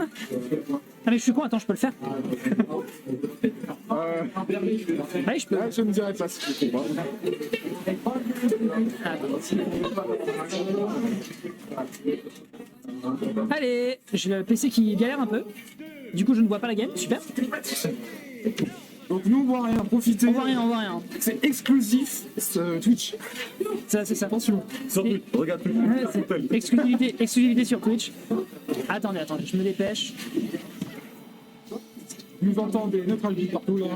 Ah mais je suis con, attends, je peux le faire. Ouais, je peux. Je me dirais pas si je sais pas. Allez, j'ai le PC qui galère un peu. Du coup, je ne vois pas la game, super. Donc nous on voit rien, profitez. On voit rien, on voit rien. C'est exclusif Twitch. Ça, c'est ça. Attention. Sur Twitch, regarde Twitch. Ouais, c'est exclusivité sur Twitch. Attendez, je me dépêche. Nous entendez notre avis partout là.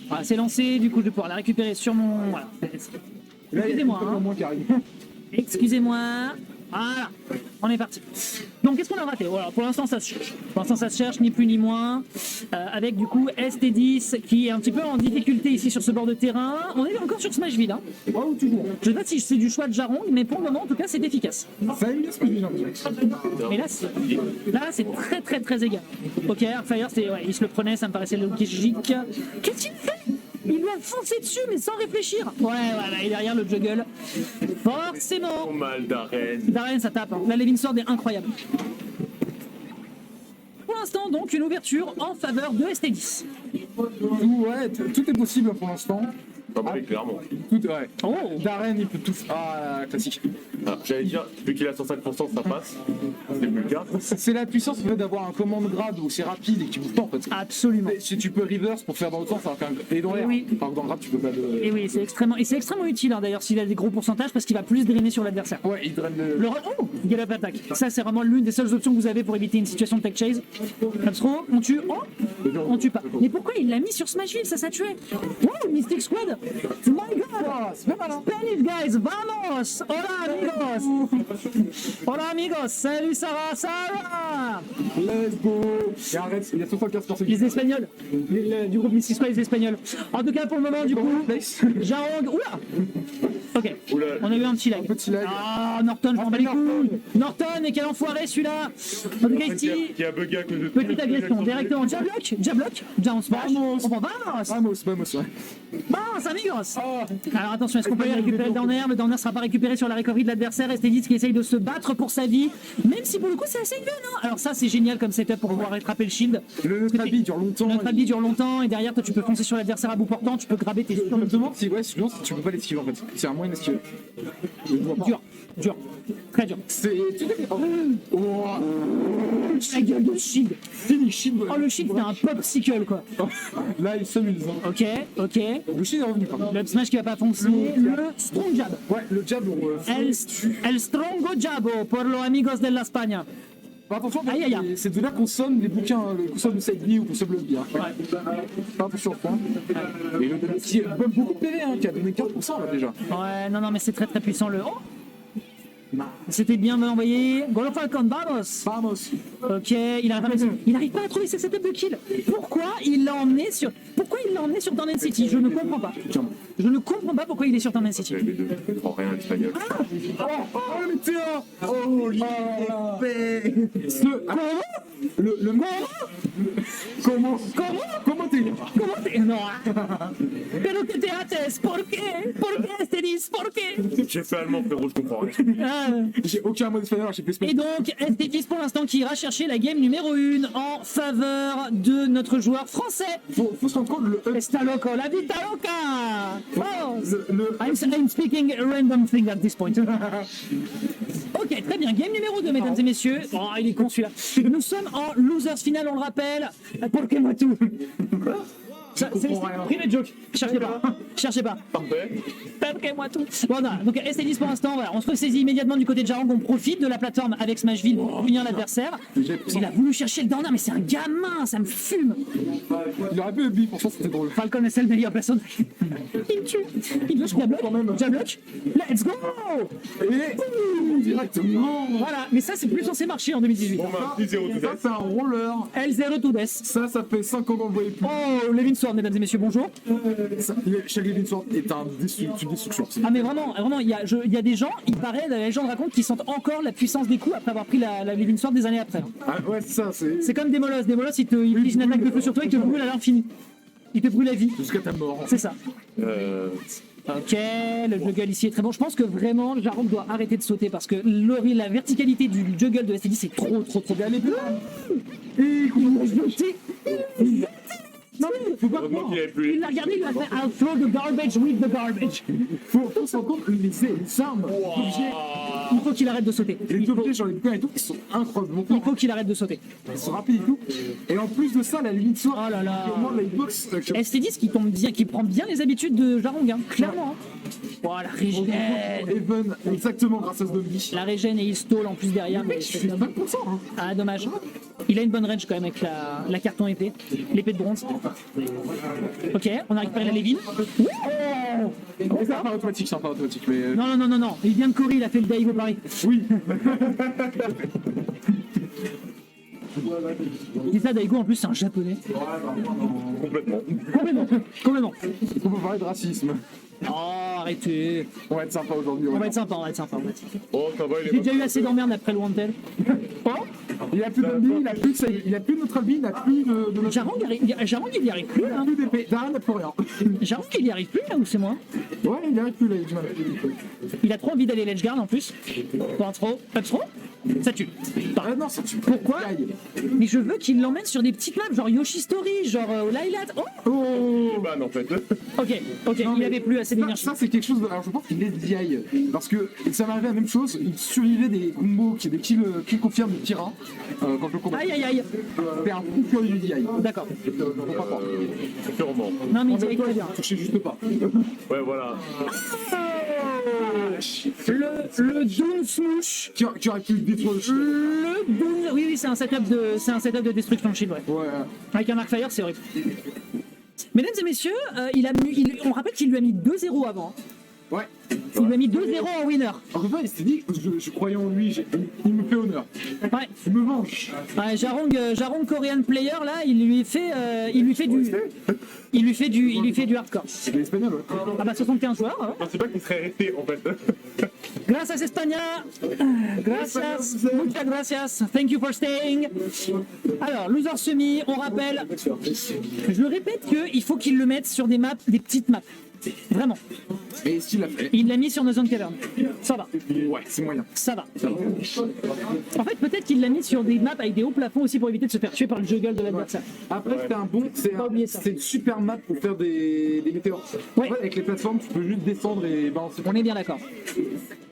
Voilà, c'est lancé, du coup je vais pouvoir la récupérer sur mon... Voilà. Excusez-moi. Au Hein. moins qui arrive. Excusez-moi. Voilà, on est parti. Donc qu'est-ce qu'on a raté? Voilà, pour l'instant ça se cherche. Pour l'instant ça se cherche, ni plus ni moins. Avec du coup ST10 qui est un petit peu en difficulté ici sur ce bord de terrain. On est encore sur Smashville. Hein. Ouais, ou toujours. Je sais pas si c'est du choix de Jarong, mais pour le moment en tout cas c'est efficace. Ça aime bien ce que je dis. Mais là c'est très très très égal. Ok, Airfire, ouais, il se le prenait, ça me paraissait logique. Qu'est-ce qu'il fait? Il lui a foncé dessus mais sans réfléchir. Ouais, voilà, et derrière le juggle. Forcément. Mal d'arène. Darren, ça tape. Hein. La Living Sword est incroyable. Pour l'instant, donc, une ouverture en faveur de ST10. Ouais, tout est possible pour l'instant. Pas mal, clairement. Tout, ouais. Oh. Darren, il peut tout faire. Ah, classique. Ah, j'allais dire, vu qu'il a 105%, ça passe. C'est plus le cas. C'est la puissance en fait, d'avoir un commande grade où c'est rapide et qui bouge pas en fait. Absolument. Si tu peux reverse pour faire dans l'autre sens, alors qu'un et dans l'air. Oui. Par contre, dans le grade, tu peux pas de. Et oui, c'est extrêmement utile hein, d'ailleurs s'il a des gros pourcentages parce qu'il va plus drainer sur l'adversaire. Ouais, il draine le. Oh, get up attack. Ça, c'est vraiment l'une des seules options que vous avez pour éviter une situation de tech chase. Abstro, on tue. Oh, on tue pas. Mais pourquoi il l'a mis sur Smashville? Ça tue. Oh, Mystic Squad. My god. C'est pas mal, hein. Spanish guys, vamos. Hola amigos. Hola amigos. Salut Sarah, Sarah. Let's go. Et arrête, il y a 75 personnes. Les Espagnols. Du groupe Mystic Squad, les Espagnols. En tout cas, pour le moment, du coup, Jarong. Oula. Ok, Oula. on a eu un petit lag. Petit lag. Ah, Norton, je m'en bats les couilles. Norton, et quel enfoiré celui-là. En tout cas, ici, Qui a bugué avec le jeu. petite agression, directement. Jablock, bien on smash. Vamos. On prend vamos. Vamos, ouais. Vamos, amigos. Alors attention, est-ce qu'on peut aller récupérer le Downer? Le Downer sera pas récupéré sur la recovery de l'adversaire. ST10 qui essaye de se battre pour sa vie, même si pour le coup c'est assez gun. Hein. Alors ça, c'est génial comme setup pour pouvoir rattraper le shield. Le Trabi dure longtemps. Notre habit dure longtemps et derrière toi tu peux foncer sur l'adversaire à bout portant, tu peux grabber tes Je me demande si, ouais, si tu peux pas l'esquiver en fait. C'est un moyen d'esquiver. Je vois pas. dur, très dur. C'est. Oh. La gueule de shield. Fini, shield. Oh le shield c'est un popsicle quoi. Là, il s'amuse. Hein. Ok. Le shield est revenu quand même. Le smash qui va pas foncer. Le strong jab. Ouais, le jab, El strongo jabo por los amigos de la España. Attention, Aïe, aïe, aïe. c'est de là qu'on sonne les bouquins, le console de Side ou console de Hein. Pas attention au point. Et le qui donne beaucoup de PV, hein, qui a donné 4% là déjà. Ouais, non, mais c'est très très puissant le. Oh, c'était bien envoyé. Golo Falcon, vamos. Vamos. Ok, il arrive pas à trouver ses setups de kill. Pourquoi il l'a emmené sur Down City? Je ne comprends pas. Je ne comprends pas pourquoi il est sur Down City. Les deux. Je comprends rien à l'espagnol. Oh, le météore. Oh, l'épée. Comment t'es Non. Pero que te haces? ¿Por qué? ¿Por qué te dis? ¿Por qué? J'ai fait allemand, frérot, je comprends rien. Ah. J'ai aucun mot d'espagnol, j'ai fait Et donc, ST10 pour l'instant qui ira chercher la game numéro 1 en faveur de notre joueur français. Faut se rendre compte, le Está loco, la vida loca! Oh. I'm speaking a random thing at this point. Ok, très bien. Game numéro 2, mesdames et messieurs. Oh, il est con celui-là. Nous sommes en losers final, on le rappelle. Pour que moi tout. C'est privé joke. Cherchez pas. Parfait. Parce moi tout. Voilà, donc ST10 pour l'instant, voilà, on se ressaisit immédiatement du côté de Jarong, on profite de la plateforme avec Smashville pour punir l'adversaire. Il a voulu chercher le Downer, mais c'est un gamin, ça me fume. Il aurait pu le pour ça c'était drôle. Falcon est le meilleur personnage. Il tue. Il touche Jablock. Let's go. Et directement. Voilà, mais ça c'est plus censé marcher en 2018. Bon, bah, 10-0 tout Ça, c'est un roller. L0 to death. Ça fait 5 ans qu'on le voyait plus. Oh, Levin Sword, mesdames et messieurs, bonjour. Chaque Living Sword est une destruction. Ah mais vraiment, il y a des gens, il paraît, la légende raconte qu'ils sentent encore la puissance des coups après avoir pris la Living Sword des années après. Ah ouais, c'est ça, c'est. C'est comme des molosses, il utilise une attaque de feu sur toi, il te brûle à l'infini. Il te brûle la vie. Jusqu'à ta mort. C'est ça. Ok, le juggle ici est très bon. Je pense que vraiment, Jarong doit arrêter de sauter parce que la verticalité du juggle de STD, c'est trop bien. Allez, plus Et comment jeter. Non, faut pas Heureusement croire. qu'il avait plus. Il l'a regardé, il a fait I'll throw the garbage with the garbage. Faut se rendre compte que les armes, objets, Il faut qu'il arrête de sauter. les objets sur les bouquins et tout, ils sont incroyables. Il faut qu'il arrête de sauter. Ils sont rapides et tout. Et en plus de ça, la limite soit. Oh là là. Comment la hitbox. STD, qui tombe bien, qui prend bien les habitudes de Jarong, hein, clairement. Oh, la régène. Even, exactement grâce à ce zombie. La régène et il stall en plus derrière. Mais Je fais 5%. Hein. ah, dommage. Il a une bonne range quand même avec la carton épée, l'épée de bronze. Ok, on a récupéré la Levin. C'est un pas automatique, mais. Non. Il vient de courir, il a fait le Daigo Paris. Oui. Et ça, Daigo en plus, c'est un japonais. Complètement. Complètement. On peut parler de racisme. Oh, arrêtez. On va être sympa aujourd'hui. On va être sympa. Oh, ça va, il est J'ai déjà eu assez d'emmerdes après le Wanted. Il a plus d'envie, il a plus de notre avis, il a plus de notre. Jarong, il y arrive plus, Il a hein. plus d'épée. Darren n'a plus rien. Jarong, il y arrive plus, là, ou c'est moi? Ouais, il arrive plus là, il a du mal. Il a trop envie d'aller ledge guard en plus. Pas trop. Up throw. Ça tue. Ah non, ça tue. Pourquoi? Aïe. Mais je veux qu'il l'emmène sur des petites maps, genre Yoshi Story, genre Lailat. Oh, Oh. ban en fait. ok, Non, il mais avait plus assez d'énergie. Ça, c'est quelque chose. Alors, je pense qu'il est DI. Parce que ça m'est arrivé la même chose. Il survivait des combos, des kills confirmes de tyran. Quand je combat. Aïe. C'était un coup furieux du DI. D'accord. Faut pas croire. Sûrement. Non, mais il En même tire temps, très bien. il touchait juste pas. Ouais, voilà. Le Doom Smoosh. Qui aurait pu le détruire le chien. Le Doom. Oui, c'est un setup de destruction de shield, ouais. Ouais. Avec un Arcfire, c'est horrible. Mesdames et messieurs, on rappelle qu'il lui a mis 2-0 avant. Ouais. Il lui a mis 2-0 en winner. En fait, il s'est dit, je croyais en lui, il me fait honneur. Ouais. Il me venge. Ouais, Jarong Korean player là, il lui fait du hardcore. C'est l'espagnol, ouais. Ah bah 75 joueurs. Hein. Je pensais pas qu'il serait resté en fait. Gracias España. Gracias. Muchas gracias. Thank you for staying. Alors, loser semi, on rappelle. Je le répète qu'il faut qu'il le mette sur des maps, des petites maps. Vraiment. Et ce qu'il a fait. Il l'a mis sur nos zones cavern. Ça va. Ouais, c'est moyen. Ça va. En fait, peut-être qu'il l'a mis sur des maps avec des hauts plafonds aussi pour éviter de se faire tuer par le juggle de l'adversaire. Après, c'était un bon. Pas oublier ça. C'est une super map pour faire des météores. Ouais. En fait, avec les plateformes, tu peux juste descendre et balancer. On est bien d'accord.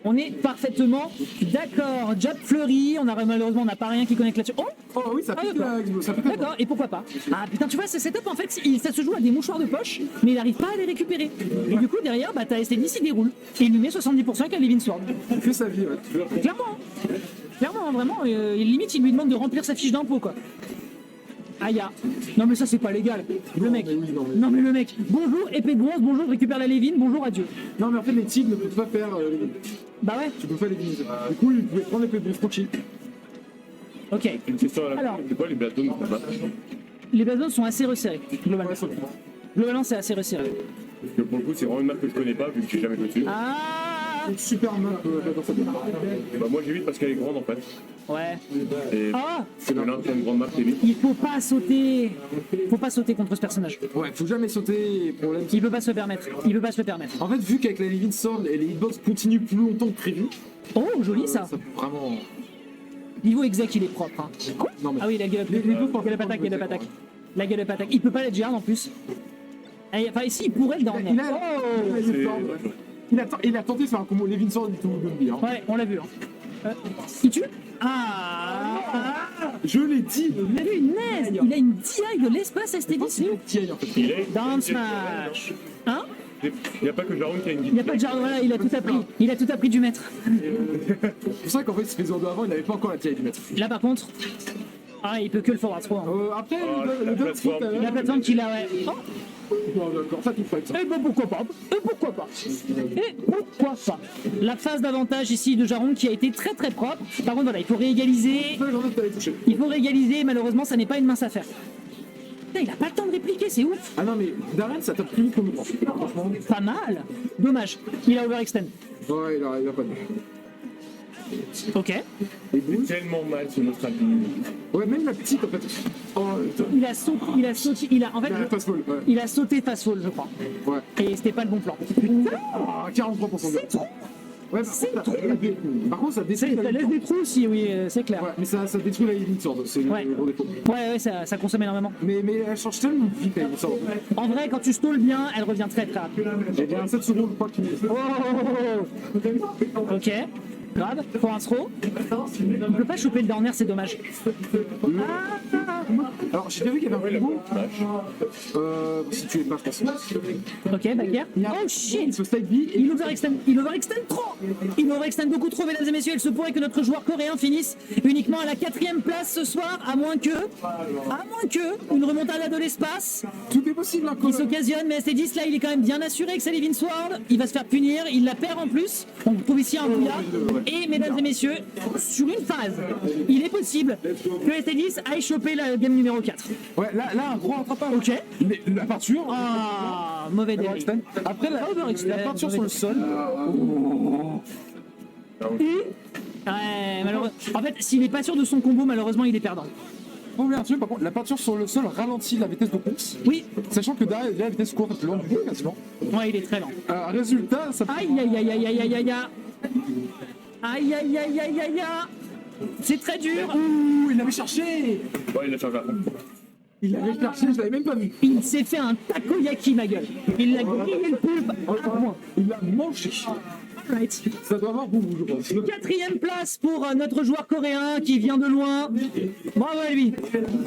On est parfaitement d'accord. Jab Fleury, malheureusement on n'a pas rien qui connecte là-dessus. Oh, Oh oui, ça pique d'accord. ça pique. D'accord, et pourquoi pas? Ah putain, tu vois, ce setup en fait, ça se joue à des mouchoirs de poche, mais il n'arrive pas à les récupérer. Et du coup, derrière, bah t'as STD qui déroule. Et il lui met 70% avec un Levin Sword. Il fait sa vie, ouais. Clairement, hein. Clairement, vraiment, limite, il lui demande de remplir sa fiche d'impôt, quoi. Aïe, ah. Non mais ça c'est pas légal. Le mec. mais oui, non, mais- Non mais le mec. Bonjour épée de bronze, bonjour je récupère la Levin, bonjour adieu. Non, mais en fait, les tigres ne peuvent pas faire. Bah ouais. Tu peux pas les diviser. Du coup, il pouvait prendre les pets de tranquille. Ok. Une question à la Alors. fin, c'est quoi les blattons de combat? Les bases sont assez resserrés. Globalement. Ouais, ça Globalement c'est assez resserré. Parce que pour le coup, c'est vraiment une map que je connais pas vu que j'ai jamais joué dessus. Ah. Une super map dans cette map. Bah, moi j'évite parce qu'elle est grande en fait. Ouais. Et Ah. c'est l'un sur une grande map, t'évites. Il faut pas sauter. Faut pas sauter contre ce personnage. Ouais, faut jamais sauter. Problème. Il peut pas se le permettre. Il peut pas se le permettre. En fait, vu qu'avec la Levin Sword et les hitbox continuent plus longtemps que prévu, Oh, joli ça. ça peut vraiment. Niveau exec, il est propre. Hein. Non, mais. Ah oui, la gueule Les deux font attaque. La gueule attaque. Il peut pas la en plus. Enfin, ici, il pourrait le dormir. Il a. Oh. Il a tenté de faire un combo Levin Sword du tout Gumby. Hein. Ouais, on l'a vu. Hein. Il tue. Ah. Je l'ai dit. Il a vu une naise. Il a une DI de l'espace STD. Tiens, en fait. Il est. Down smash. Hein? Il n'y a pas que Jarun qui a une Il n'y a pas de genre, voilà, il a tout appris. Il a tout appris du maître. C'est pour ça qu'en fait, il se fait 0-2 avant, il n'avait pas encore la TI du maître. Là, par contre, ah, il peut que le forward throw. Hein. Après, la le dub plateforme. foot, La plateforme qu'il a, ouais. Oh. D'accord, ça, tu ferais ça. Et ben pourquoi pas. La phase d'avantage ici de Jarong qui a été très très propre. Par contre, voilà, il faut réégaliser. J'en ai t'avais touché. Il faut réégaliser. Malheureusement, ça n'est pas une mince affaire. Putain, il a pas le temps de répliquer, c'est ouf. Ah non, mais Darren, ça tape plus vite que nous. Franchement. Pas mal. Dommage. Il a overextend. Ouais, il a pas de. Ok. Et Bruce, Tellement mal sur notre ami. ouais, même la petite en fait. Oh, putain. Il a sauté, en fait, La fastball, ouais. il a sauté fastball, je crois. Ouais. Et c'était pas le bon plan. Ah, 43% de trop. Ouais, par contre, ça détruit Ça la laisse des trous aussi, oui, c'est clair. Ouais, mais ça détruit la Elite Sword, c'est Ouais. le gros défaut. Ouais, ça consomme énormément. Mais elle change tellement vite la Elite Sword. En vrai, quand tu stalls bien, elle revient très très rapide. Eh bien, 7 secondes, je crois qu'il est. Ok, grave, pour un throw. On peut pas choper le down air, c'est dommage. Alors, j'ai bien vu qu'il y avait un combo. Si tu es pas, je pense. Ok, back air. Il y a Oh shit! ce side B et Il overextend trop! Il overextend beaucoup trop, mesdames et messieurs. Il se pourrait que notre joueur coréen finisse uniquement à la 4e place ce soir, à moins que une remontada de l'espace tout est possible, hein, qui s'occasionne. Mais ST10 là, il est quand même bien assuré que c'est Living Sword. Il va se faire punir, il la perd en plus. On trouve ici un bouillard. Et mesdames et messieurs, sur une phase, il est possible que ST10 aille choper la game numéro 4. Ouais, là, un gros rattrapage. Ok. Mais la peinture. Ah, mauvais délai. Overextend. Après, la peinture sur le sol. Ouais, malheureusement. En fait, s'il est pas sûr de son combo, malheureusement, il est perdant. Faut oublier un truc, par contre, la peinture sur le sol ralentit la vitesse de course. Oui, Sachant que derrière, la vitesse courte est plus lente du jeu, quasiment. ouais, il est très lent. Résultat, ça Aïe, aïe, aïe, aïe, aïe, aïe, aïe, aïe. Aïe, aïe, aïe, aïe, aïe, aïe. C'est très dur. Ouh, il l'avait cherché. Ouais, il a fait un Il l'avait cherché, je l'avais même pas vu. Il s'est fait un takoyaki, ma gueule. Il l'a grillé le poulpe. Il l'a mangé. Right. Ça doit avoir beaucoup, je pense. 4e place pour notre joueur coréen qui vient de loin. Bravo à lui.